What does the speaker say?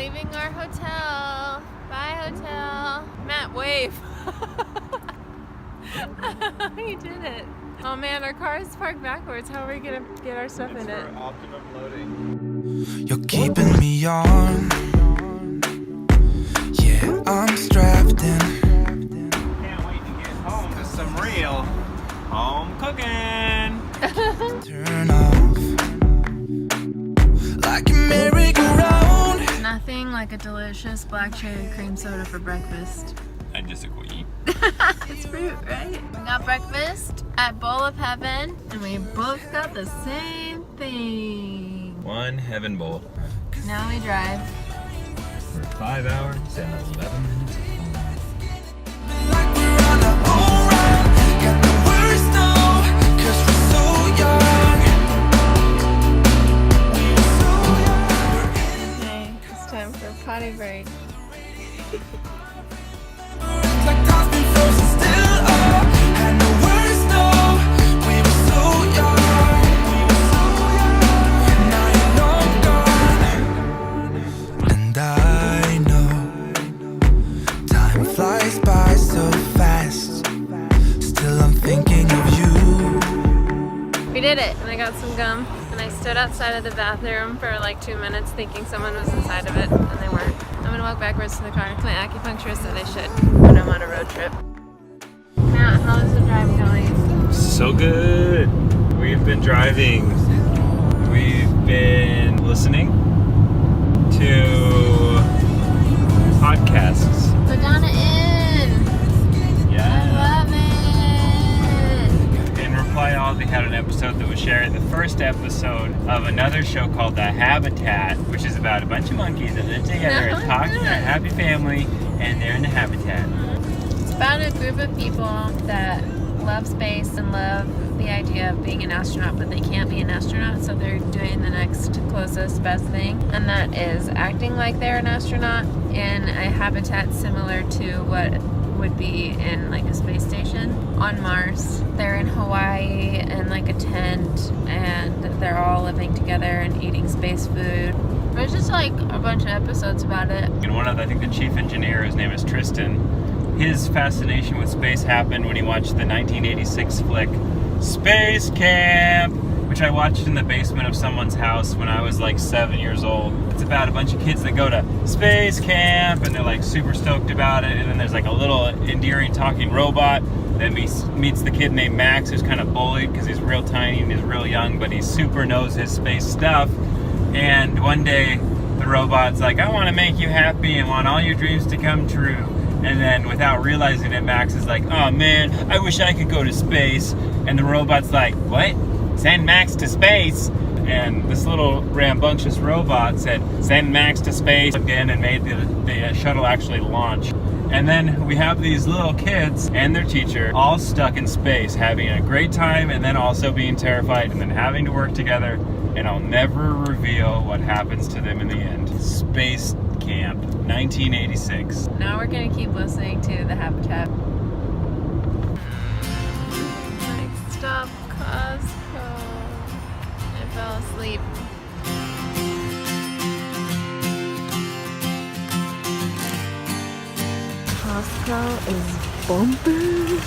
leaving our hotel. Bye, hotel. Matt, wave. He did it. Oh man, our car is parked backwards. How are we gonna get our stuff in it? For optimum loading. You're keeping me on. Yeah, I'm strapped in. Can't wait to get home to some real home cooking. Turn off like a merry-go-round. Nothing like a delicious black cherry cream soda for breakfast. I disagree. It's fruit, right? We got breakfast at Bowl of Heaven, and we both got the same thing. One heaven bowl. Now we drive. For 5 hours and 11 minutes. Like we're on our own ride. Got the worst now, 'cause we're so young. We're so young. Okay, it's time for a potty break. It's like time's been frozen still. Oh, had no words, no. We were so young. We were so young. Now you're long gone. And I know time flies by so fast. Still I'm thinking of you. We did it, and I got some gum, and I stood outside of the bathroom for like 2 minutes thinking someone was inside of it, and they weren't. I'm gonna walk backwards to the car. My acupuncturist said I should when I'm on a road trip. Matt, how's the drive going? So good. We've been driving. We've been listening to podcasts. Madonna in! I love it! In Reply All, they had an episode that was shared, the first episode of another show called The Habitat, which is about a bunch of monkeys that live together and talk to their happy family, and they're in the habitat. It's about a group of people that love space and love the idea of being an astronaut, but they can't be an astronaut, so they're doing the next closest best thing, and that is acting like they're an astronaut in a habitat similar to what would be in like a space station on Mars. They're in Hawaii in like a tent, and they're all living together and eating space food. There's just like a bunch of episodes about it. And one of the, I think the chief engineer, his name is Tristan, his fascination with space happened when he watched the 1986 flick Space Camp, which I watched in the basement of someone's house when I was like 7 years old. It's about a bunch of kids that go to space camp and they're like super stoked about it, and then there's like a little endearing talking robot that meets the kid named Max, who's kind of bullied because he's real tiny and he's real young, but he super knows his space stuff. And one day the robot's like, I want to make you happy and want all your dreams to come true. And then without realizing it, Max is like, oh man, I wish I could go to space. And the robot's like, what? Send Max to space. And this little rambunctious robot said, send Max to space again, and made the shuttle actually launch. And then we have these little kids and their teacher all stuck in space, having a great time and then also being terrified and then having to work together. And I'll never reveal what happens to them in the end. Space Camp, 1986. Now we're gonna keep listening to The Habitat. Next stop, Costco. I fell asleep. Costco is bumping.